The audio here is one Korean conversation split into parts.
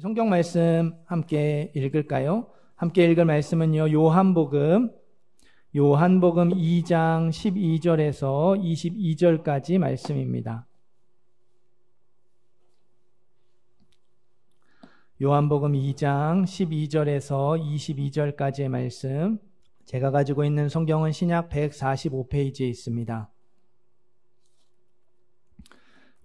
성경 말씀 함께 읽을까요? 함께 읽을 말씀은요, 요한복음 2장 12절에서 22절까지 말씀입니다. 요한복음 2장 12절에서 22절까지의 말씀, 제가 가지고 있는 성경은 신약 145페이지에 있습니다.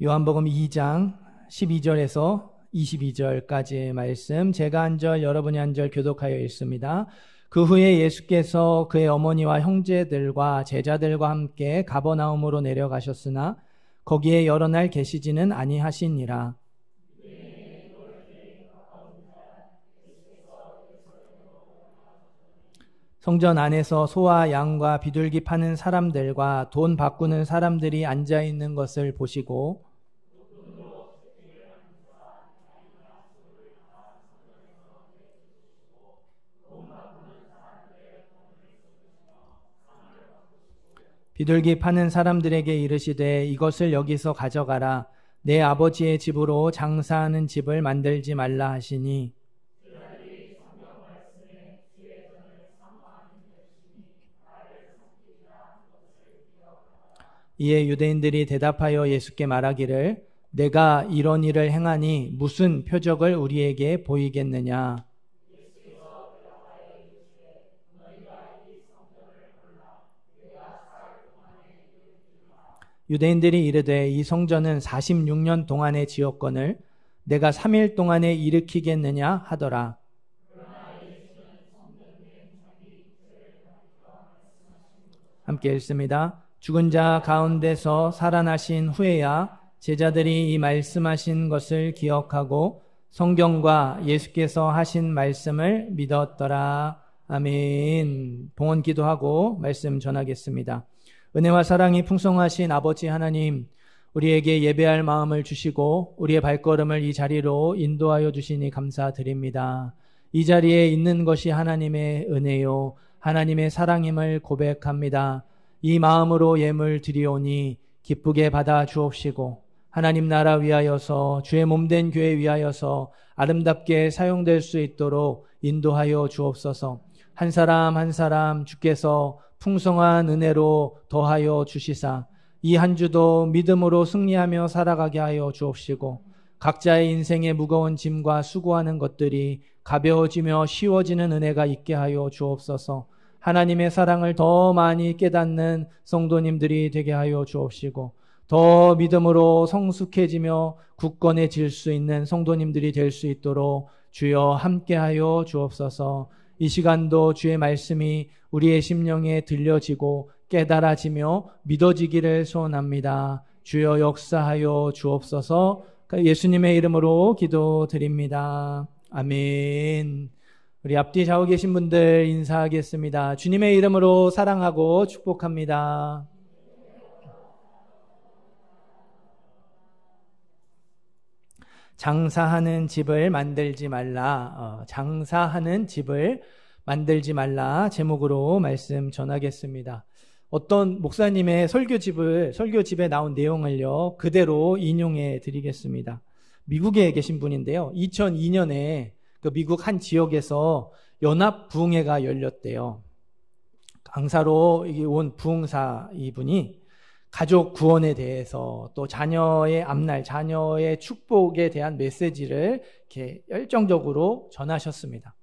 요한복음 2장 12절에서 22절까지의 말씀, 제가 한 절, 여러분이 한 절 교독하여 읽습니다. 그 후에 예수께서 그의 어머니와 형제들과 제자들과 함께 가버나움으로 내려가셨으나 거기에 여러 날 계시지는 아니하시니라. 성전 안에서 소와 양과 비둘기 파는 사람들과 돈 바꾸는 사람들이 앉아 있는 것을 보시고 비둘기 파는 사람들에게 이르시되 이것을 여기서 가져가라. 내 아버지의 집으로 장사하는 집을 만들지 말라 하시니 이에 유대인들이 대답하여 예수께 말하기를 내가 이런 일을 행하니 무슨 표적을 우리에게 보이겠느냐. 유대인들이 이르되 이 성전은 46년 동안에 지었거늘 내가 3일 동안에 일으키겠느냐 하더라. 함께 읽습니다. 죽은 자 가운데서 살아나신 후에야 제자들이 이 말씀하신 것을 기억하고 성경과 예수께서 하신 말씀을 믿었더라. 아멘. 봉헌 기도하고 말씀 전하겠습니다. 은혜와 사랑이 풍성하신 아버지 하나님, 우리에게 예배할 마음을 주시고 우리의 발걸음을 이 자리로 인도하여 주시니 감사드립니다. 이 자리에 있는 것이 하나님의 은혜요 하나님의 사랑임을 고백합니다. 이 마음으로 예물 드리오니 기쁘게 받아 주옵시고 하나님 나라 위하여서 주의 몸된 교회 위하여서 아름답게 사용될 수 있도록 인도하여 주옵소서. 한 사람 한 사람 주께서 풍성한 은혜로 더하여 주시사 이 한 주도 믿음으로 승리하며 살아가게 하여 주옵시고 각자의 인생의 무거운 짐과 수고하는 것들이 가벼워지며 쉬워지는 은혜가 있게 하여 주옵소서. 하나님의 사랑을 더 많이 깨닫는 성도님들이 되게 하여 주옵시고 더 믿음으로 성숙해지며 굳건해질 수 있는 성도님들이 될 수 있도록 주여 함께하여 주옵소서. 이 시간도 주의 말씀이 우리의 심령에 들려지고 깨달아지며 믿어지기를 소원합니다. 주여 역사하여 주옵소서. 예수님의 이름으로 기도드립니다. 아멘. 우리 앞뒤 좌우 계신 분들 인사하겠습니다. 주님의 이름으로 사랑하고 축복합니다. 장사하는 집을 만들지 말라. 장사하는 집을 만들지 말라 제목으로 말씀 전하겠습니다. 어떤 목사님의 설교집에 나온 내용을요 그대로 인용해 드리겠습니다. 미국에 계신 분인데요, 2002년에 그 미국 한 지역에서 연합 부흥회가 열렸대요. 강사로 온 부흥사 이분이 가족 구원에 대해서 또 자녀의 앞날, 자녀의 축복에 대한 메시지를 이렇게 열정적으로 전하셨습니다.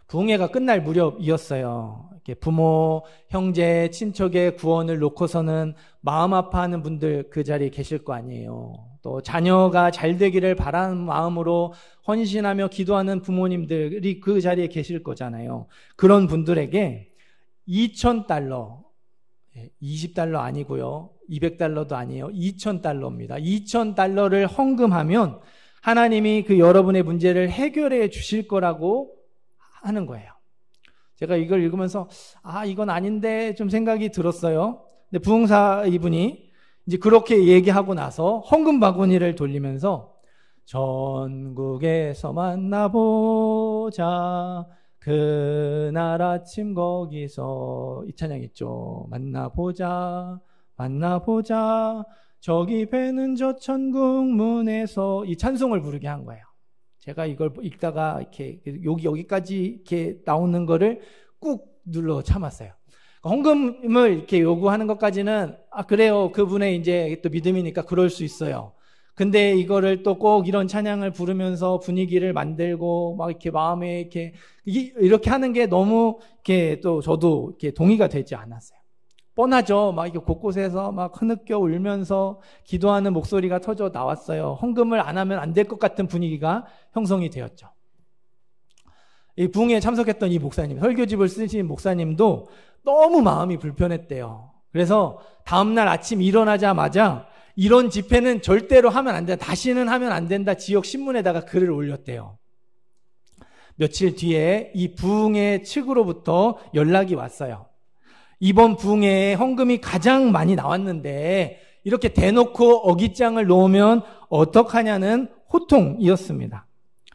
부흥회가 끝날 무렵이었어요. 이렇게 부모, 형제, 친척의 구원을 놓고서는 마음 아파하는 분들 그 자리에 계실 거 아니에요. 또 자녀가 잘 되기를 바라는 마음으로 헌신하며 기도하는 부모님들이 그 자리에 계실 거잖아요. 그런 분들에게 $2,000, 20달러 아니고요, 200달러도 아니에요, $2,000입니다. $2,000를 헌금하면 하나님이 그 여러분의 문제를 해결해 주실 거라고 하는 거예요. 제가 이걸 읽으면서 이건 아닌데 좀 생각이 들었어요. 근데 부흥사 이분이 이제 그렇게 얘기하고 나서 헌금 바구니를 돌리면서 전국에서 만나보자 그날 아침 거기서, 이 찬양 있죠. 만나보자 저기 배는 저 천국 문에서, 이 찬송을 부르게 한 거예요. 제가 이걸 읽다가 이렇게 여기까지 이렇게 나오는 거를 꾹 눌러 참았어요. 헌금을 이렇게 요구하는 것까지는 그래요. 그분의 이제 또 믿음이니까 그럴 수 있어요. 근데 이거를 또 꼭 이런 찬양을 부르면서 분위기를 만들고 막 이렇게 마음에 이렇게 하는 게 너무 이렇게 또 저도 이렇게 동의가 되지 않았어요. 뻔하죠. 막 이렇게 곳곳에서 막 흐느껴 울면서 기도하는 목소리가 터져 나왔어요. 헌금을 안 하면 안 될 것 같은 분위기가 형성이 되었죠. 이 부흥회에 참석했던 이 목사님, 설교집을 쓰신 목사님도 너무 마음이 불편했대요. 그래서 다음날 아침 일어나자마자 이런 집회는 절대로 하면 안 된다. 다시는 하면 안 된다. 지역 신문에다가 글을 올렸대요. 며칠 뒤에 이 부흥회 측으로부터 연락이 왔어요. 이번 부흥회에 헌금이 가장 많이 나왔는데 이렇게 대놓고 어깃장을 놓으면 어떡하냐는 호통이었습니다.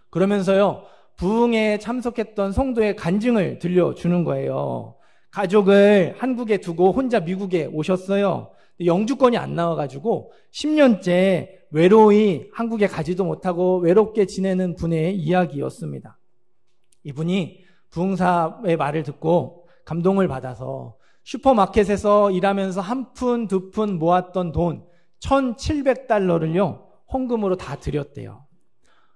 그러면서요, 부흥회에 참석했던 성도의 간증을 들려주는 거예요. 가족을 한국에 두고 혼자 미국에 오셨어요. 영주권이 안 나와가지고 10년째 외로이 한국에 가지도 못하고 외롭게 지내는 분의 이야기였습니다. 이분이 부흥사의 말을 듣고 감동을 받아서 슈퍼마켓에서 일하면서 한 푼, 두 푼 모았던 돈 1,700달러를요 헌금으로 다 드렸대요.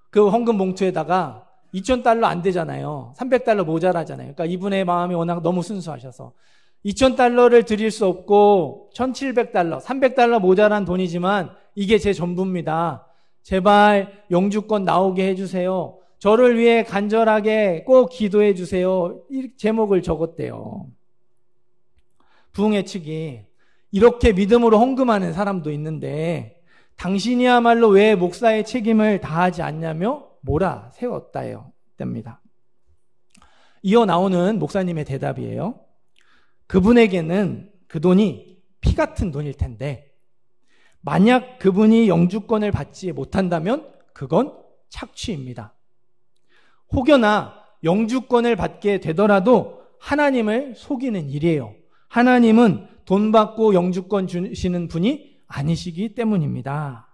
그 헌금 봉투에다가 2,000달러 안 되잖아요. 300달러 모자라잖아요. 그러니까 이분의 마음이 워낙 너무 순수하셔서 2,000달러를 드릴 수 없고 1,700달러, 300달러 모자란 돈이지만 이게 제 전부입니다. 제발 영주권 나오게 해주세요. 저를 위해 간절하게 꼭 기도해 주세요. 이 제목을 적었대요. 부흥회 측이 이렇게 믿음으로 헌금하는 사람도 있는데 당신이야말로 왜 목사의 책임을 다하지 않냐며 몰아세웠다요. 됩니다. 이어 나오는 목사님의 대답이에요. 그분에게는 그 돈이 피 같은 돈일 텐데 만약 그분이 영주권을 받지 못한다면 그건 착취입니다. 혹여나 영주권을 받게 되더라도 하나님을 속이는 일이에요. 하나님은 돈 받고 영주권 주시는 분이 아니시기 때문입니다.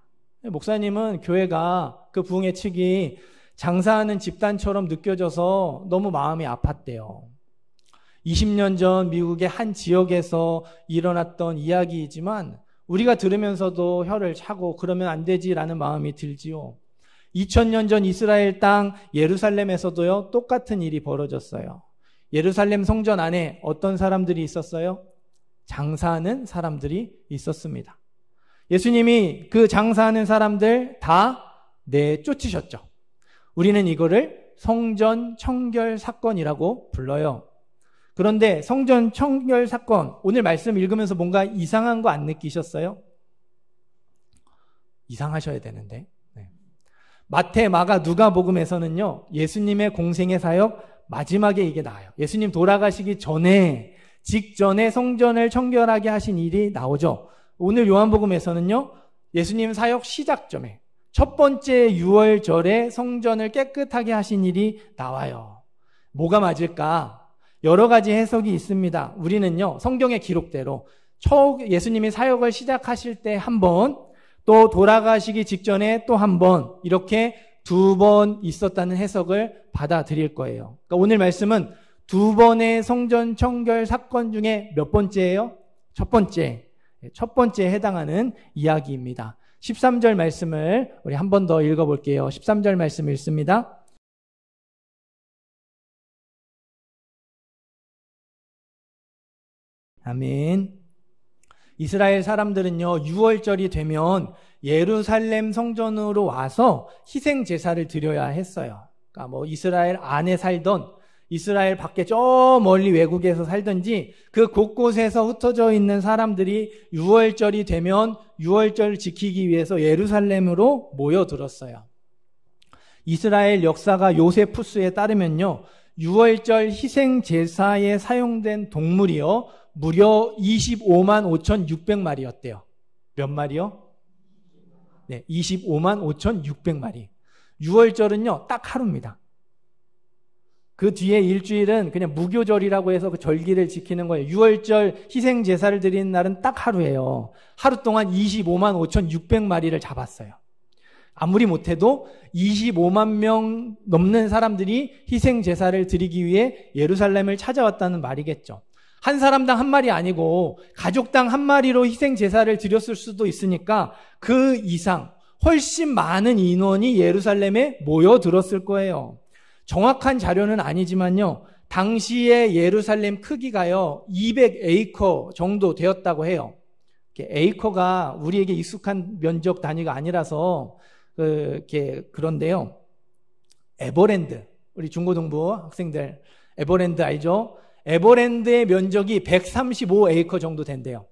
목사님은 교회가 그 부흥회 측이 장사하는 집단처럼 느껴져서 너무 마음이 아팠대요. 20년 전 미국의 한 지역에서 일어났던 이야기이지만 우리가 들으면서도 혀를 차고 그러면 안 되지라는 마음이 들지요. 2000년 전 이스라엘 땅 예루살렘에서도요, 똑같은 일이 벌어졌어요. 예루살렘 성전 안에 어떤 사람들이 있었어요? 장사하는 사람들이 있었습니다. 예수님이 그 장사하는 사람들 다 내쫓으셨죠. 우리는 이거를 성전 청결 사건이라고 불러요. 그런데 성전 청결 사건, 오늘 말씀 읽으면서 뭔가 이상한 거 안 느끼셨어요? 이상하셔야 되는데. 네. 마태, 마가, 누가복음에서는요, 예수님의 공생의 사역 마지막에 이게 나와요. 예수님 돌아가시기 전에, 직전에 성전을 청결하게 하신 일이 나오죠. 오늘 요한복음에서는요, 예수님 사역 시작점에 첫 번째 유월절에 성전을 깨끗하게 하신 일이 나와요. 뭐가 맞을까? 여러 가지 해석이 있습니다. 우리는요, 성경의 기록대로 예수님이 사역을 시작하실 때 한 번, 또 돌아가시기 직전에 또 한 번, 이렇게 2번 있었다는 해석을 받아들일 거예요. 그러니까 오늘 말씀은 2번의 성전 청결 사건 중에 몇 번째예요? 첫 번째에 해당하는 이야기입니다. 13절 말씀을 우리 한 번 더 읽어볼게요. 13절 말씀 읽습니다. 아멘. 이스라엘 사람들은요, 6월절이 되면 예루살렘 성전으로 와서 희생 제사를 드려야 했어요. 그러니까 뭐 이스라엘 안에 살던, 이스라엘 밖에 저 멀리 외국에서 살든지 그 곳곳에서 흩어져 있는 사람들이 6월절이 되면 6월절 지키기 위해서 예루살렘으로 모여들었어요. 이스라엘 역사가 요세푸스에 따르면요, 6월절 희생 제사에 사용된 동물이요, 무려 25만 5,600마리였대요. 몇 마리요? 네, 25만 5,600마리. 6월절은요, 딱 하루입니다. 그 뒤에 일주일은 그냥 무교절이라고 해서 그 절기를 지키는 거예요. 6월절 희생 제사를 드리는 날은 딱 하루예요. 하루 동안 25만 5,600마리를 잡았어요. 아무리 못해도 25만 명 넘는 사람들이 희생 제사를 드리기 위해 예루살렘을 찾아왔다는 말이겠죠. 한 사람당 한 마리 아니고 가족당 한 마리로 희생 제사를 드렸을 수도 있으니까 그 이상 훨씬 많은 인원이 예루살렘에 모여들었을 거예요. 정확한 자료는 아니지만요. 당시의 예루살렘 크기가요. 200에이커 정도 되었다고 해요. 에이커가 우리에게 익숙한 면적 단위가 아니라서 그런데요. 에버랜드, 우리 중고등부 학생들 에버랜드 알죠? 에버랜드의 면적이 135에이커 정도 된대요.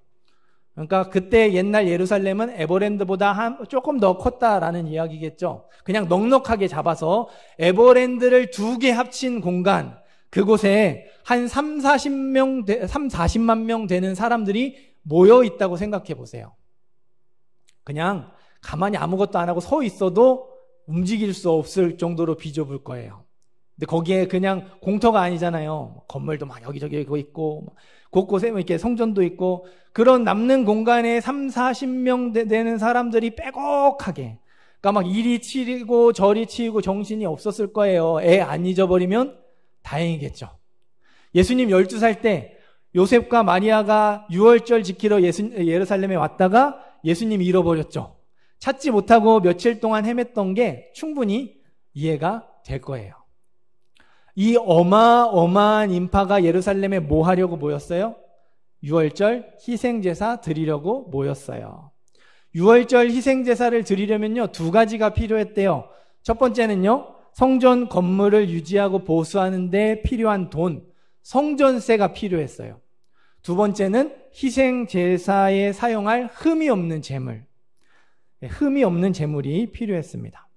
그러니까 그때 옛날 예루살렘은 에버랜드보다 조금 더 컸다라는 이야기겠죠. 그냥 넉넉하게 잡아서 에버랜드를 2개 합친 공간, 그곳에 한 40만 명 되는 사람들이 모여 있다고 생각해 보세요. 그냥 가만히 아무것도 안 하고 서 있어도 움직일 수 없을 정도로 비좁을 거예요. 근데 거기에 그냥 공터가 아니잖아요. 건물도 막 여기저기 있고 곳곳에 이렇게 성전도 있고 그런 남는 공간에 40명 되는 사람들이 빼곡하게, 그러니까 막 이리 치이고 저리 치이고 정신이 없었을 거예요. 애 안 잊어버리면 다행이겠죠. 예수님 12살 때 요셉과 마리아가 유월절 지키러 예루살렘에 왔다가 예수님 잃어버렸죠. 찾지 못하고 며칠 동안 헤맸던 게 충분히 이해가 될 거예요. 이 어마어마한 인파가 예루살렘에 뭐 하려고 모였어요? 유월절 희생제사 드리려고 모였어요. 유월절 희생제사를 드리려면요 2가지가 필요했대요. 첫 번째는요 성전 건물을 유지하고 보수하는 데 필요한 돈, 성전세가 필요했어요. 두 번째는 희생제사에 사용할 흠이 없는 제물, 흠이 없는 제물이 필요했습니다.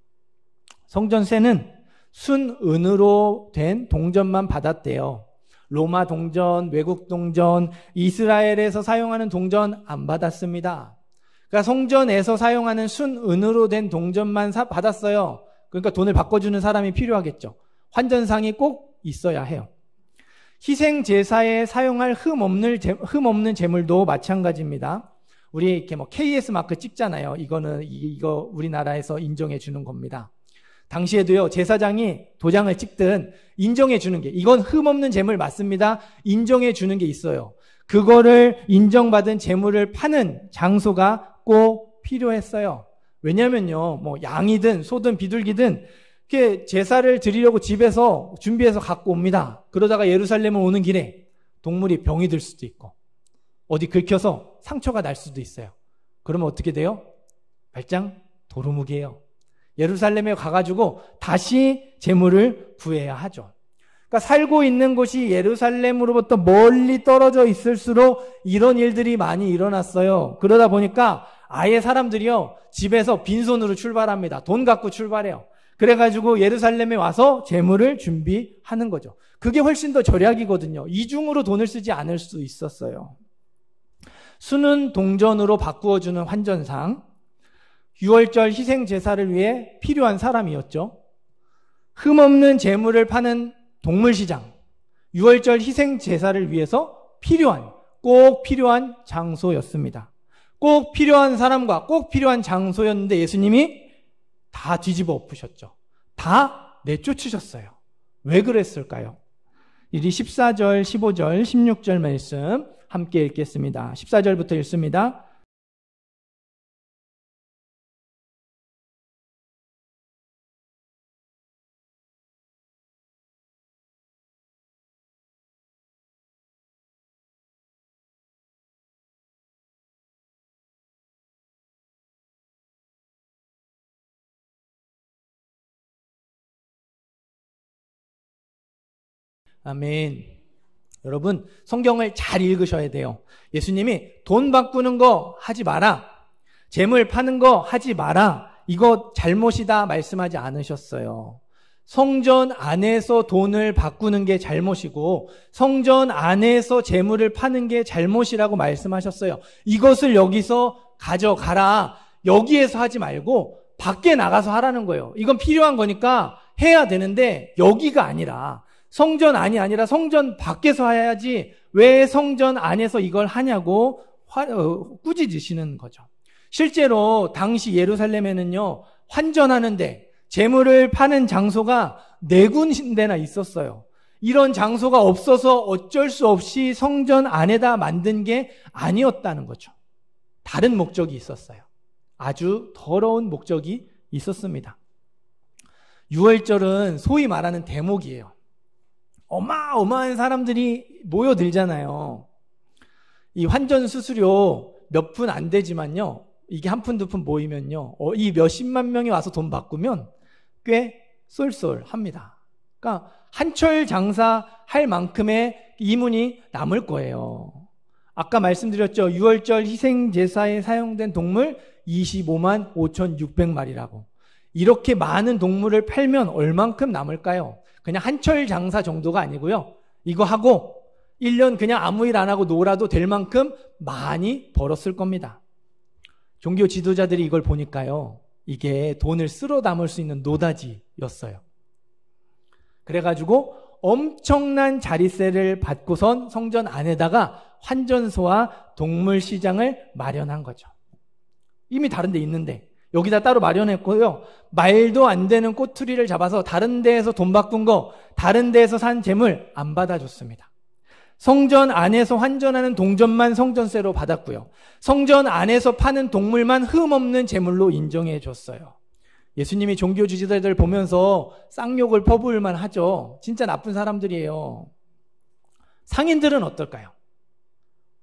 성전세는 순은으로 된 동전만 받았대요. 로마 동전, 외국 동전, 이스라엘에서 사용하는 동전 안 받았습니다. 그러니까 성전에서 사용하는 순은으로 된 동전만 받았어요. 그러니까 돈을 바꿔주는 사람이 필요하겠죠. 환전상이 꼭 있어야 해요. 희생제사에 사용할 흠 없는 제물도 마찬가지입니다. 우리 이렇게 KS 마크 찍잖아요. 이거 우리나라에서 인정해 주는 겁니다. 당시에도요, 제사장이 도장을 찍든 인정해 주는 게, 이건 흠 없는 제물 맞습니다. 인정해 주는 게 있어요. 그거를 인정받은 제물을 파는 장소가 꼭 필요했어요. 왜냐면요, 양이든 소든 비둘기든 이렇게 제사를 드리려고 집에서 준비해서 갖고 옵니다. 그러다가 예루살렘을 오는 길에 동물이 병이 들 수도 있고 어디 긁혀서 상처가 날 수도 있어요. 그러면 어떻게 돼요? 말짱 도루묵이에요. 예루살렘에 가가지고 다시 제물을 구해야 하죠. 그러니까 살고 있는 곳이 예루살렘으로부터 멀리 떨어져 있을수록 이런 일들이 많이 일어났어요. 그러다 보니까 아예 사람들이요, 집에서 빈손으로 출발합니다. 돈 갖고 출발해요. 그래가지고 예루살렘에 와서 제물을 준비하는 거죠. 그게 훨씬 더 절약이거든요. 이중으로 돈을 쓰지 않을 수 있었어요. 순은 동전으로 바꾸어주는 환전상, 유월절 희생제사를 위해 필요한 사람이었죠. 흠없는 제물을 파는 동물시장, 유월절 희생제사를 위해서 꼭 필요한 장소였습니다. 꼭 필요한 사람과 꼭 필요한 장소였는데 예수님이 다 뒤집어 엎으셨죠. 다 내쫓으셨어요. 왜 그랬을까요? 이리 14절, 15절, 16절 말씀 함께 읽겠습니다. 14절부터 읽습니다. 아멘. 여러분, 성경을 잘 읽으셔야 돼요. 예수님이 돈 바꾸는 거 하지 마라, 재물 파는 거 하지 마라, 이거 잘못이다 말씀하지 않으셨어요. 성전 안에서 돈을 바꾸는 게 잘못이고 성전 안에서 재물을 파는 게 잘못이라고 말씀하셨어요. 이것을 여기서 가져가라, 여기에서 하지 말고 밖에 나가서 하라는 거예요. 이건 필요한 거니까 해야 되는데 여기가 아니라, 성전 안이 아니라 성전 밖에서 해야지 왜 성전 안에서 이걸 하냐고 꾸짖으시는 거죠. 실제로 당시 예루살렘에는요, 환전하는데 재물을 파는 장소가 4군데나 있었어요. 이런 장소가 없어서 어쩔 수 없이 성전 안에다 만든 게 아니었다는 거죠. 다른 목적이 있었어요. 아주 더러운 목적이 있었습니다. 유월절은 소위 말하는 대목이에요. 어마어마한 사람들이 모여들잖아요. 이 환전 수수료 몇 푼 안 되지만요, 이게 한 푼, 두 푼 모이면요, 이 몇십만 명이 와서 돈 바꾸면 꽤 쏠쏠합니다. 그러니까 한철 장사할 만큼의 이문이 남을 거예요. 아까 말씀드렸죠. 6월절 희생제사에 사용된 동물 25만 5,600마리라고. 이렇게 많은 동물을 팔면 얼만큼 남을까요? 그냥 한철 장사 정도가 아니고요. 이거 하고 1년 그냥 아무 일 안 하고 놀아도 될 만큼 많이 벌었을 겁니다. 종교 지도자들이 이걸 보니까요, 이게 돈을 쓸어 담을 수 있는 노다지였어요. 그래가지고 엄청난 자릿세를 받고선 성전 안에다가 환전소와 동물시장을 마련한 거죠. 이미 다른 데 있는데 여기다 따로 마련했고요. 말도 안 되는 꼬투리를 잡아서 다른 데에서 돈 바꾼 거, 다른 데에서 산 재물 안 받아줬습니다. 성전 안에서 환전하는 동전만 성전세로 받았고요. 성전 안에서 파는 동물만 흠없는 재물로 인정해 줬어요. 예수님이 종교 지도자들 보면서 쌍욕을 퍼부을만 하죠. 진짜 나쁜 사람들이에요. 상인들은 어떨까요?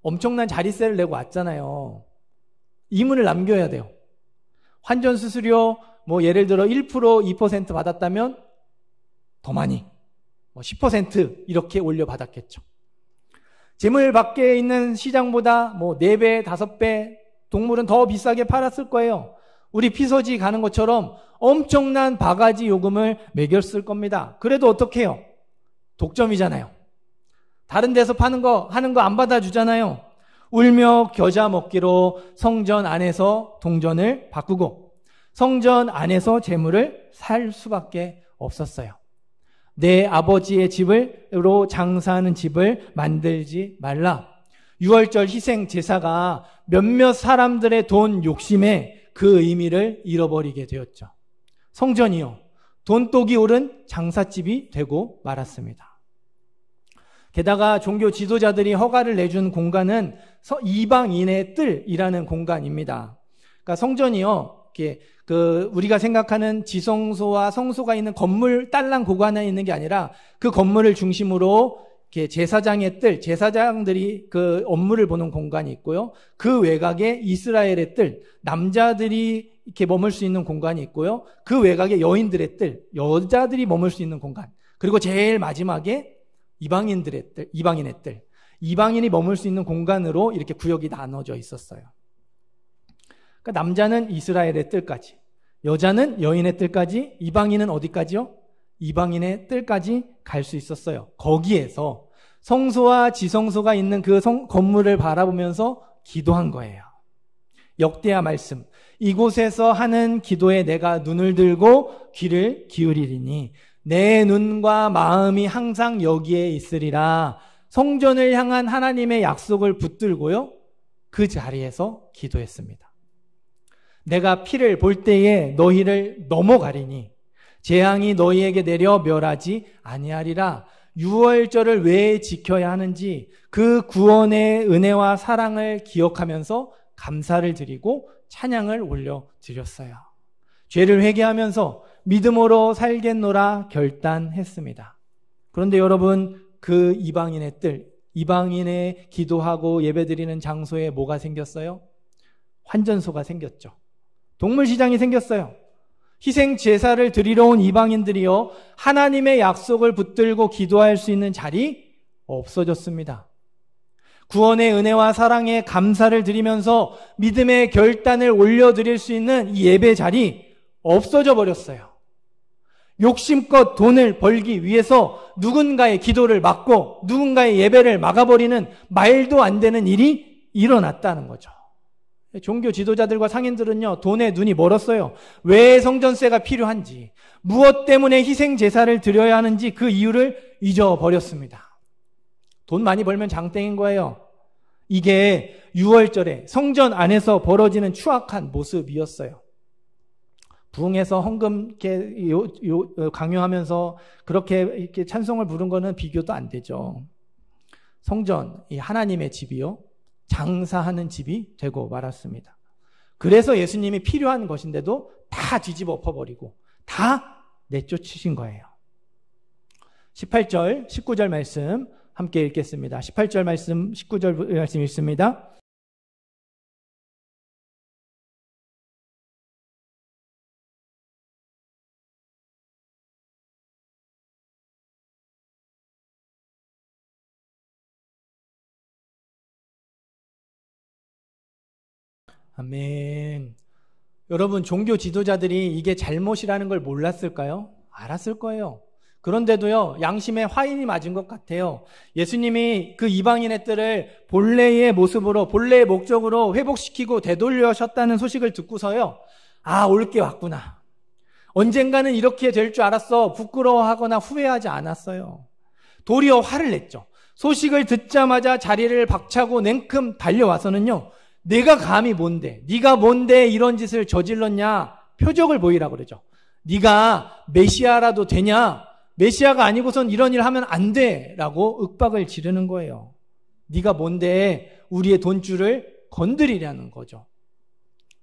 엄청난 자릿세를 내고 왔잖아요. 이문을 남겨야 돼요. 환전 수수료 예를 들어 1%, 2% 받았다면 더 많이 10% 이렇게 올려받았겠죠. 재물 밖에 있는 시장보다 4배, 5배 동물은 더 비싸게 팔았을 거예요. 우리 피서지 가는 것처럼 엄청난 바가지 요금을 매겼을 겁니다. 그래도 어떻게 해요? 독점이잖아요. 다른 데서 하는 거 안 받아주잖아요. 울며 겨자 먹기로 성전 안에서 동전을 바꾸고 성전 안에서 재물을 살 수밖에 없었어요. 내 아버지의 집으로 장사하는 집을 만들지 말라. 6월절 희생 제사가 몇몇 사람들의 돈 욕심에 그 의미를 잃어버리게 되었죠. 성전이요, 돈독이 오른 장사집이 되고 말았습니다. 게다가 종교 지도자들이 허가를 내준 공간은 이방인의 뜰이라는 공간입니다. 그러니까 성전이요, 우리가 생각하는 지성소와 성소가 있는 건물 딸랑 고관에 있는 게 아니라 그 건물을 중심으로 제사장의 뜰, 제사장들이 그 업무를 보는 공간이 있고요. 그 외곽에 이스라엘의 뜰, 남자들이 이렇게 머물 수 있는 공간이 있고요. 그 외곽에 여인들의 뜰, 여자들이 머물 수 있는 공간. 그리고 제일 마지막에 이방인의 뜰, 이방인이 머물 수 있는 공간으로 이렇게 구역이 나눠져 있었어요. 그러니까 남자는 이스라엘의 뜰까지, 여자는 여인의 뜰까지, 이방인은 어디까지요? 이방인의 뜰까지 갈 수 있었어요. 거기에서 성소와 지성소가 있는 그 건물을 바라보면서 기도한 거예요. 역대하 말씀, 이곳에서 하는 기도에 내가 눈을 들고 귀를 기울이리니 내 눈과 마음이 항상 여기에 있으리라. 성전을 향한 하나님의 약속을 붙들고요, 그 자리에서 기도했습니다. 내가 피를 볼 때에 너희를 넘어가리니 재앙이 너희에게 내려 멸하지 아니하리라. 6월절을 왜 지켜야 하는지 그 구원의 은혜와 사랑을 기억하면서 감사를 드리고 찬양을 올려드렸어요. 죄를 회개하면서 믿음으로 살겠노라 결단했습니다. 그런데 여러분, 그 이방인의 뜰, 이방인의 기도하고 예배드리는 장소에 뭐가 생겼어요? 환전소가 생겼죠. 동물시장이 생겼어요. 희생 제사를 드리러 온 이방인들이요, 하나님의 약속을 붙들고 기도할 수 있는 자리 없어졌습니다. 구원의 은혜와 사랑에 감사를 드리면서 믿음의 결단을 올려드릴 수 있는 이 예배 자리 없어져 버렸어요. 욕심껏 돈을 벌기 위해서 누군가의 기도를 막고 누군가의 예배를 막아버리는 말도 안 되는 일이 일어났다는 거죠. 종교 지도자들과 상인들은요, 돈에 눈이 멀었어요. 왜 성전세가 필요한지, 무엇 때문에 희생 제사를 드려야 하는지 그 이유를 잊어버렸습니다. 돈 많이 벌면 장땡인 거예요. 이게 6월절에 성전 안에서 벌어지는 추악한 모습이었어요. 부흥해서 헌금 강요하면서 그렇게 이렇게 찬송을 부른 거는 비교도 안 되죠. 성전, 이 하나님의 집이요, 장사하는 집이 되고 말았습니다. 그래서 예수님이 필요한 것인데도 다 뒤집어 엎어버리고 다 내쫓으신 거예요. 18절, 19절 말씀 함께 읽겠습니다. 18절 말씀, 19절 말씀 읽습니다. 아멘. 여러분, 종교 지도자들이 이게 잘못이라는 걸 몰랐을까요? 알았을 거예요. 그런데도요, 양심에 화인이 맞은 것 같아요. 예수님이 그 이방인의 뜰을 본래의 모습으로, 본래의 목적으로 회복시키고 되돌려셨다는 소식을 듣고서요, 아, 올 게 왔구나. 언젠가는 이렇게 될 줄 알았어. 부끄러워하거나 후회하지 않았어요. 도리어 화를 냈죠. 소식을 듣자마자 자리를 박차고 냉큼 달려와서는요, 내가 감히 뭔데, 네가 뭔데 이런 짓을 저질렀냐, 표적을 보이라고 그러죠. 네가 메시아라도 되냐, 메시아가 아니고선 이런 일 하면 안 돼 라고 윽박을 지르는 거예요. 네가 뭔데 우리의 돈줄을 건드리려는 거죠.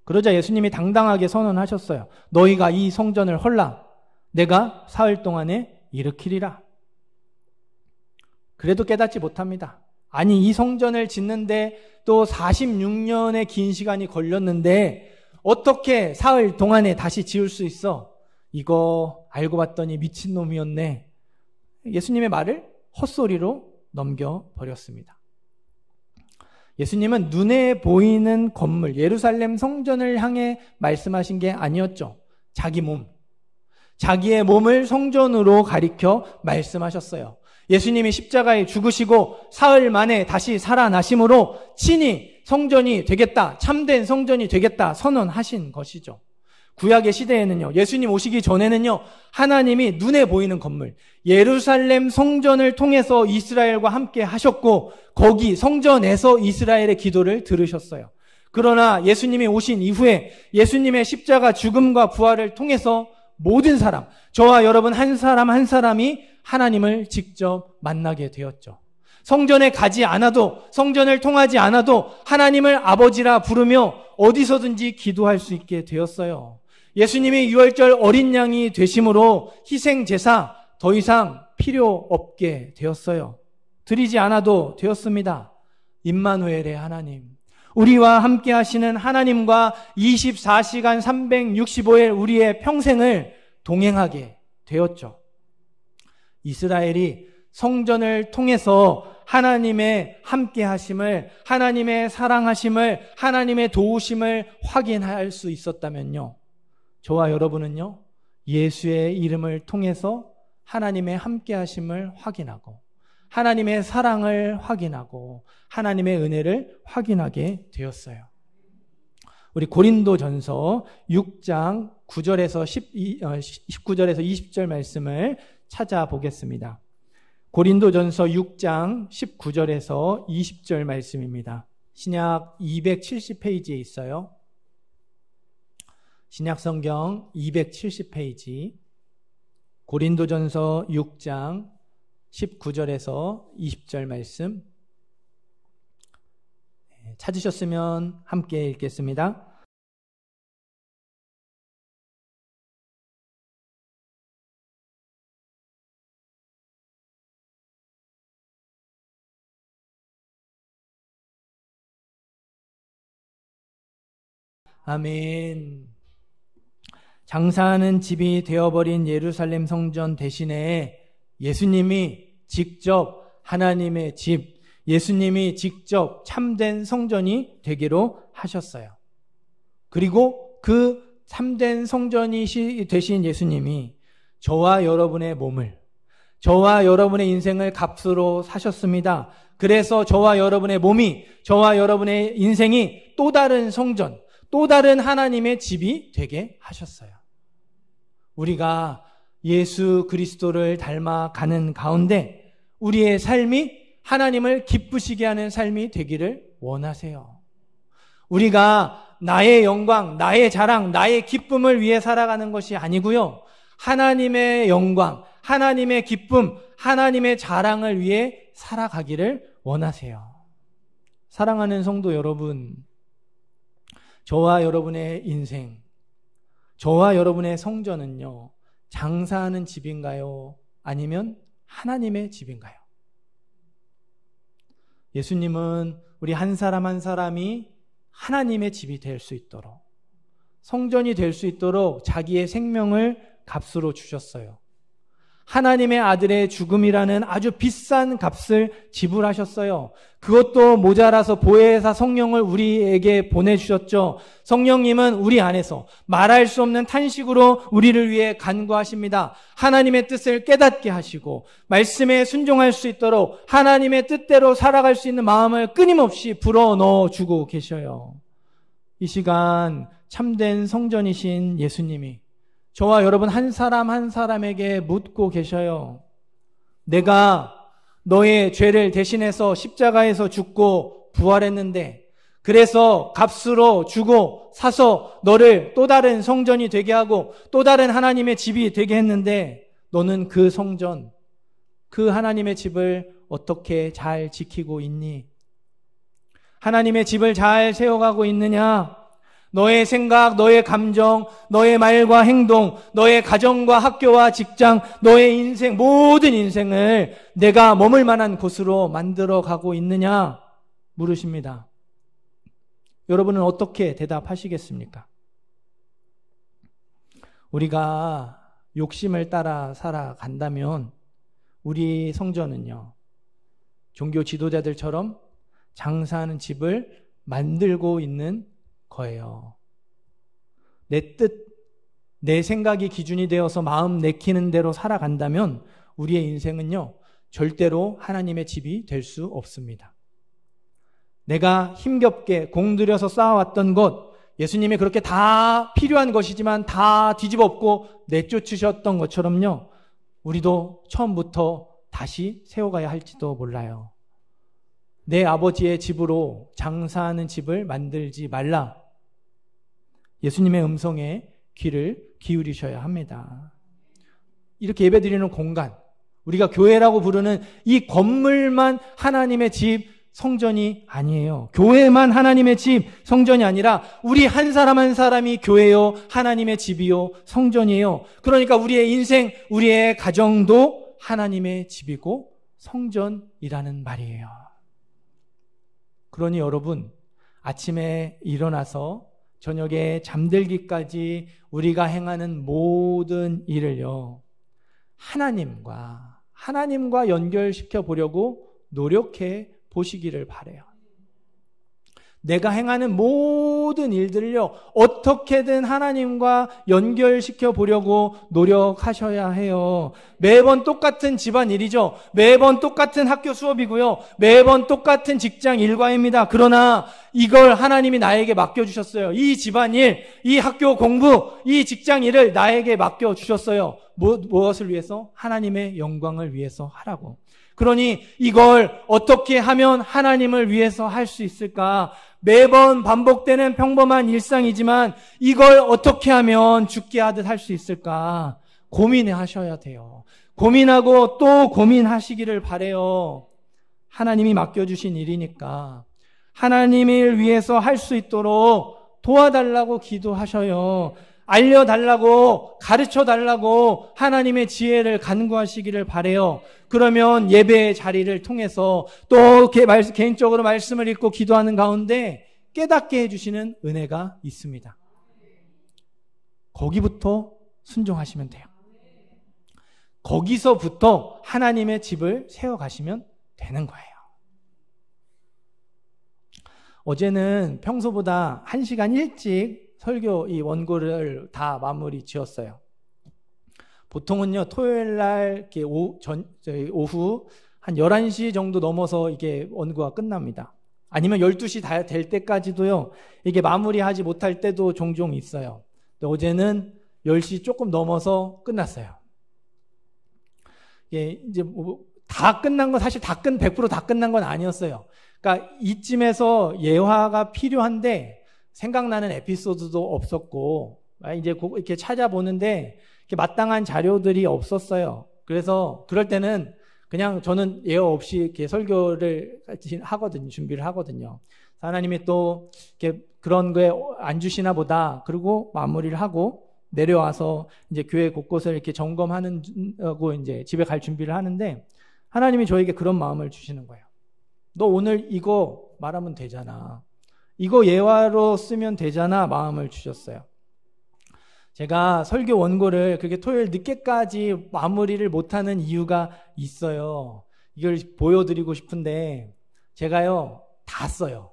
그러자 예수님이 당당하게 선언하셨어요. 너희가 이 성전을 헐라, 내가 사흘 동안에 일으키리라. 그래도 깨닫지 못합니다. 아니, 이 성전을 짓는데 또 46년의 긴 시간이 걸렸는데 어떻게 사흘 동안에 다시 지을 수 있어? 이거 알고 봤더니 미친놈이었네. 예수님의 말을 헛소리로 넘겨버렸습니다. 예수님은 눈에 보이는 건물, 예루살렘 성전을 향해 말씀하신 게 아니었죠. 자기 몸, 자기의 몸을 성전으로 가리켜 말씀하셨어요. 예수님이 십자가에 죽으시고 사흘 만에 다시 살아나심으로 친히 성전이 되겠다, 참된 성전이 되겠다 선언하신 것이죠. 구약의 시대에는요, 예수님 오시기 전에는요, 하나님이 눈에 보이는 건물, 예루살렘 성전을 통해서 이스라엘과 함께 하셨고, 거기 성전에서 이스라엘의 기도를 들으셨어요. 그러나 예수님이 오신 이후에 예수님의 십자가 죽음과 부활을 통해서 모든 사람, 저와 여러분 한 사람 한 사람이 하나님을 직접 만나게 되었죠. 성전에 가지 않아도, 성전을 통하지 않아도 하나님을 아버지라 부르며 어디서든지 기도할 수 있게 되었어요. 예수님이 유월절 어린 양이 되심으로 희생 제사 더 이상 필요 없게 되었어요. 드리지 않아도 되었습니다. 임마누엘의 하나님, 우리와 함께 하시는 하나님과 24시간 365일 우리의 평생을 동행하게 되었죠. 이스라엘이 성전을 통해서 하나님의 함께 하심을, 하나님의 사랑하심을, 하나님의 도우심을 확인할 수 있었다면요, 저와 여러분은요, 예수의 이름을 통해서 하나님의 함께 하심을 확인하고 하나님의 사랑을 확인하고 하나님의 은혜를 확인하게 되었어요. 우리 고린도전서 6장 9절에서 19절에서 20절 말씀을 찾아보겠습니다. 고린도전서 6장 19절에서 20절 말씀입니다. 신약 270페이지에 있어요. 신약 성경 270페이지, 고린도전서 6장 19절에서 20절 말씀 찾으셨으면 함께 읽겠습니다. 아멘. 장사하는 집이 되어버린 예루살렘 성전 대신에 예수님이 직접 하나님의 집, 예수님이 직접 참된 성전이 되기로 하셨어요. 그리고 그 참된 성전이 되신 예수님이 저와 여러분의 몸을, 저와 여러분의 인생을 값으로 사셨습니다. 그래서 저와 여러분의 몸이, 저와 여러분의 인생이 또 다른 성전, 또 다른 하나님의 집이 되게 하셨어요. 우리가 예수 그리스도를 닮아가는 가운데 우리의 삶이 하나님을 기쁘시게 하는 삶이 되기를 원하세요. 우리가 나의 영광, 나의 자랑, 나의 기쁨을 위해 살아가는 것이 아니고요. 하나님의 영광, 하나님의 기쁨, 하나님의 자랑을 위해 살아가기를 원하세요. 사랑하는 성도 여러분, 저와 여러분의 인생, 저와 여러분의 성전은요, 장사하는 집인가요? 아니면 하나님의 집인가요? 예수님은 우리 한 사람 한 사람이 하나님의 집이 될 수 있도록, 성전이 될 수 있도록 자기의 생명을 값으로 주셨어요. 하나님의 아들의 죽음이라는 아주 비싼 값을 지불하셨어요. 그것도 모자라서 보혜사 성령을 우리에게 보내주셨죠. 성령님은 우리 안에서 말할 수 없는 탄식으로 우리를 위해 간구하십니다. 하나님의 뜻을 깨닫게 하시고 말씀에 순종할 수 있도록 하나님의 뜻대로 살아갈 수 있는 마음을 끊임없이 불어넣어주고 계셔요. 이 시간 참된 성전이신 예수님이 저와 여러분 한 사람 한 사람에게 묻고 계셔요. 내가 너의 죄를 대신해서 십자가에서 죽고 부활했는데, 그래서 값으로 주고 사서 너를 또 다른 성전이 되게 하고 또 다른 하나님의 집이 되게 했는데, 너는 그 성전, 그 하나님의 집을 어떻게 잘 지키고 있니? 하나님의 집을 잘 세워가고 있느냐? 너의 생각, 너의 감정, 너의 말과 행동, 너의 가정과 학교와 직장, 너의 인생, 모든 인생을 내가 머물 만한 곳으로 만들어 가고 있느냐? 물으십니다. 여러분은 어떻게 대답하시겠습니까? 우리가 욕심을 따라 살아간다면 우리 성전은요, 종교 지도자들처럼 장사하는 집을 만들고 있는 거예요. 내 뜻, 내 생각이 기준이 되어서 마음 내키는 대로 살아간다면 우리의 인생은요, 절대로 하나님의 집이 될 수 없습니다. 내가 힘겹게 공들여서 쌓아왔던 것, 예수님이 그렇게 다 필요한 것이지만 다 뒤집어 엎고 내쫓으셨던 것처럼요, 우리도 처음부터 다시 세워가야 할지도 몰라요. 내 아버지의 집으로 장사하는 집을 만들지 말라. 예수님의 음성에 귀를 기울이셔야 합니다. 이렇게 예배드리는 공간, 우리가 교회라고 부르는 이 건물만 하나님의 집, 성전이 아니에요. 교회만 하나님의 집, 성전이 아니라 우리 한 사람 한 사람이 교회요, 하나님의 집이요, 성전이에요. 그러니까 우리의 인생, 우리의 가정도 하나님의 집이고 성전이라는 말이에요. 그러니 여러분, 아침에 일어나서 저녁에 잠들기까지 우리가 행하는 모든 일을요, 하나님과 연결시켜 보려고 노력해 보시기를 바라요. 내가 행하는 모든 일들을요, 어떻게든 하나님과 연결시켜 보려고 노력하셔야 해요. 매번 똑같은 집안일이죠. 매번 똑같은 학교 수업이고요. 매번 똑같은 직장 일과입니다. 그러나 이걸 하나님이 나에게 맡겨주셨어요. 이 집안일, 이 학교 공부, 이 직장 일을 나에게 맡겨주셨어요. 무엇을 위해서? 하나님의 영광을 위해서 하라고. 그러니 이걸 어떻게 하면 하나님을 위해서 할 수 있을까? 매번 반복되는 평범한 일상이지만 이걸 어떻게 하면 죽게 하듯 할 수 있을까? 고민하셔야 돼요. 고민하고 또 고민하시기를 바라요. 하나님이 맡겨주신 일이니까 하나님을 위해서 할 수 있도록 도와달라고 기도하셔요. 알려달라고, 가르쳐달라고 하나님의 지혜를 간구하시기를 바라요. 그러면 예배의 자리를 통해서 또 개인적으로 말씀을 읽고 기도하는 가운데 깨닫게 해주시는 은혜가 있습니다. 거기부터 순종하시면 돼요. 거기서부터 하나님의 집을 세워가시면 되는 거예요. 어제는 평소보다 1시간 일찍 설교 이 원고를 다 마무리 지었어요. 보통은요, 토요일 날 이렇게 오후 한 11시 정도 넘어서 이게 원고가 끝납니다. 아니면 12시 다 될 때까지도요, 이게 마무리하지 못할 때도 종종 있어요. 근데 어제는 10시 조금 넘어서 끝났어요. 이게 이제 다 끝난 건 사실 100% 다 끝난 건 아니었어요. 그러니까 이쯤에서 예화가 필요한데 생각나는 에피소드도 없었고 이제 이렇게 찾아보는데 이렇게 마땅한 자료들이 없었어요. 그래서 그럴 때는 그냥 저는 예화 없이 이렇게 설교를 하거든요. 준비를 하거든요. 하나님이 또 이렇게 그런 거에 안 주시나 보다. 그리고 마무리를 하고 내려와서 이제 교회 곳곳을 이렇게 점검하고 이제 집에 갈 준비를 하는데 하나님이 저에게 그런 마음을 주시는 거예요. 너 오늘 이거 말하면 되잖아. 이거 예화로 쓰면 되잖아. 마음을 주셨어요. 제가 설교 원고를 그렇게 토요일 늦게까지 마무리를 못하는 이유가 있어요. 이걸 보여드리고 싶은데 제가요 다 써요.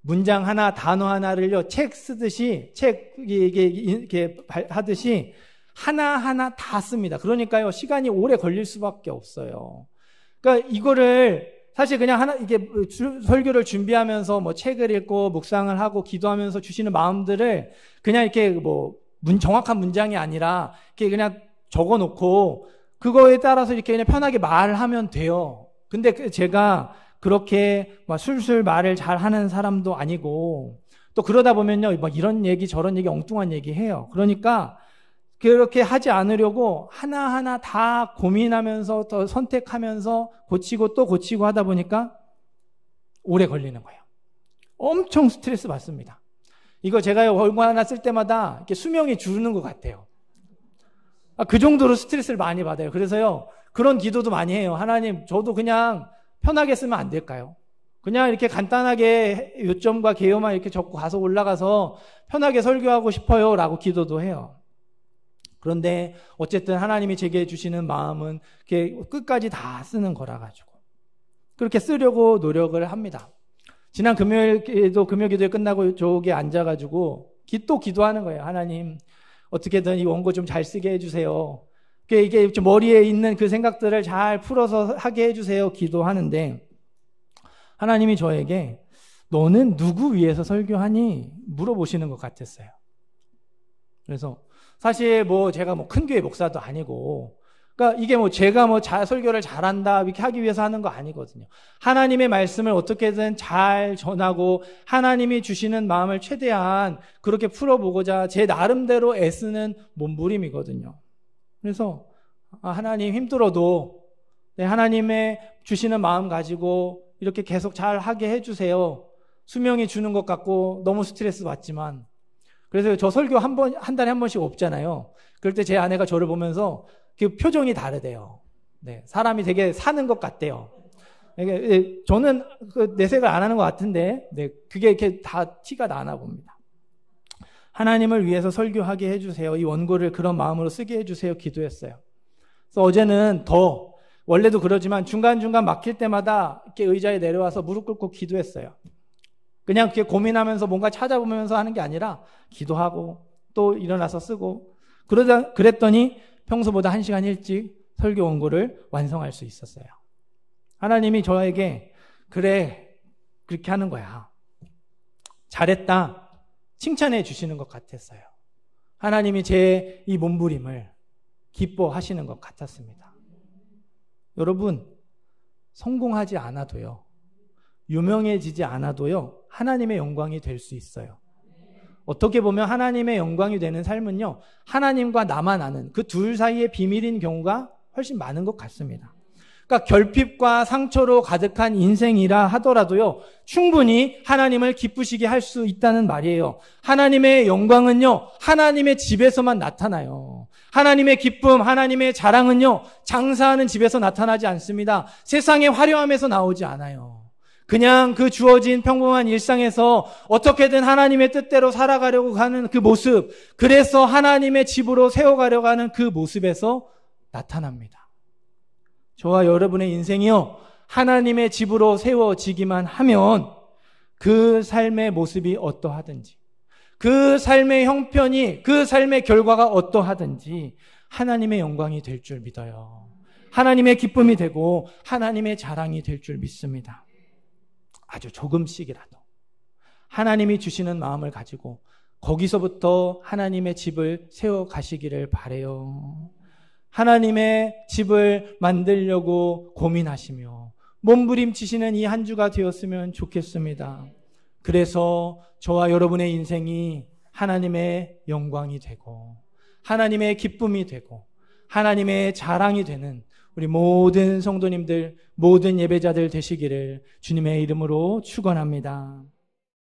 문장 하나, 단어 하나를요 책 쓰듯이 이게 하듯이 하나하나 다 씁니다. 그러니까요 시간이 오래 걸릴 수밖에 없어요. 그러니까 이거를 사실 그냥 이게 설교를 준비하면서 뭐 책을 읽고 묵상을 하고 기도하면서 주시는 마음들을 그냥 이렇게 정확한 문장이 아니라 이렇게 그냥 적어 놓고 그거에 따라서 이렇게 그냥 편하게 말하면 돼요. 근데 제가 그렇게 막 술술 말을 잘 하는 사람도 아니고 또 그러다 보면요 막 이런 얘기 저런 얘기 엉뚱한 얘기 해요. 그러니까 그렇게 하지 않으려고 하나하나 다 고민하면서 더 선택하면서 고치고 또 고치고 하다 보니까 오래 걸리는 거예요. 엄청 스트레스 받습니다. 이거 제가 원고 하나 쓸 때마다 이렇게 수명이 줄는 것 같아요. 그 정도로 스트레스를 많이 받아요. 그래서요 그런 기도도 많이 해요. 하나님 저도 그냥 편하게 쓰면 안 될까요? 그냥 이렇게 간단하게 요점과 개요만 이렇게 적고 가서 올라가서 편하게 설교하고 싶어요 라고 기도도 해요. 그런데 어쨌든 하나님이 제게 주시는 마음은 이렇게 끝까지 다 쓰는 거라 가지고 그렇게 쓰려고 노력을 합니다. 지난 금요일에도 금요 기도회 끝나고 저기 앉아가지고 또 기도하는 거예요. 하나님 어떻게든 이 원고 좀 잘 쓰게 해주세요. 이게 좀 머리에 있는 그 생각들을 잘 풀어서 하게 해주세요. 기도하는데 하나님이 저에게 너는 누구 위해서 설교하니? 물어보시는 것 같았어요. 그래서 사실 제가 큰 교회 목사도 아니고 그러니까 이게 제가 설교를 잘한다 이렇게 하기 위해서 하는 거 아니거든요. 하나님의 말씀을 어떻게든 잘 전하고 하나님이 주시는 마음을 최대한 그렇게 풀어보고자 제 나름대로 애쓰는 몸부림이거든요. 그래서 하나님 힘들어도 하나님의 주시는 마음 가지고 이렇게 계속 잘 하게 해주세요. 수명이 주는 것 같고 너무 스트레스 받지만 그래서 저 설교 한 달에 한 번씩 없잖아요. 그럴 때 제 아내가 저를 보면서 그 표정이 다르대요. 네, 사람이 되게 사는 것 같대요. 저는 내색을 안 하는 것 같은데, 그게 이렇게 다 티가 나나 봅니다. 하나님을 위해서 설교하게 해주세요. 이 원고를 그런 마음으로 쓰게 해주세요. 기도했어요. 그래서 어제는 원래도 그러지만 중간중간 막힐 때마다 이렇게 의자에 내려와서 무릎 꿇고 기도했어요. 그냥 그렇게 고민하면서 뭔가 찾아보면서 하는 게 아니라 기도하고 또 일어나서 쓰고 그랬더니 평소보다 1시간 일찍 설교 원고를 완성할 수 있었어요. 하나님이 저에게 그래 그렇게 하는 거야. 잘했다. 칭찬해 주시는 것 같았어요. 하나님이 제 이 몸부림을 기뻐하시는 것 같았습니다. 여러분 성공하지 않아도요. 유명해지지 않아도요. 하나님의 영광이 될 수 있어요. 어떻게 보면 하나님의 영광이 되는 삶은요. 하나님과 나만 아는 그 둘 사이의 비밀인 경우가 훨씬 많은 것 같습니다. 그러니까 결핍과 상처로 가득한 인생이라 하더라도요. 충분히 하나님을 기쁘시게 할 수 있다는 말이에요. 하나님의 영광은요. 하나님의 집에서만 나타나요. 하나님의 기쁨, 하나님의 자랑은요. 장사하는 집에서 나타나지 않습니다. 세상의 화려함에서 나오지 않아요. 그냥 그 주어진 평범한 일상에서 어떻게든 하나님의 뜻대로 살아가려고 하는 그 모습, 그래서 하나님의 집으로 세워가려고 하는 그 모습에서 나타납니다. 저와 여러분의 인생이요, 하나님의 집으로 세워지기만 하면 그 삶의 모습이 어떠하든지, 그 삶의 형편이, 그 삶의 결과가 어떠하든지 하나님의 영광이 될 줄 믿어요. 하나님의 기쁨이 되고 하나님의 자랑이 될 줄 믿습니다. 아주 조금씩이라도 하나님이 주시는 마음을 가지고 거기서부터 하나님의 집을 세워 가시기를 바라요. 하나님의 집을 만들려고 고민하시며 몸부림치시는 이 한 주가 되었으면 좋겠습니다. 그래서 저와 여러분의 인생이 하나님의 영광이 되고 하나님의 기쁨이 되고 하나님의 자랑이 되는 우리 모든 성도님들, 모든 예배자들 되시기를 주님의 이름으로 축원합니다.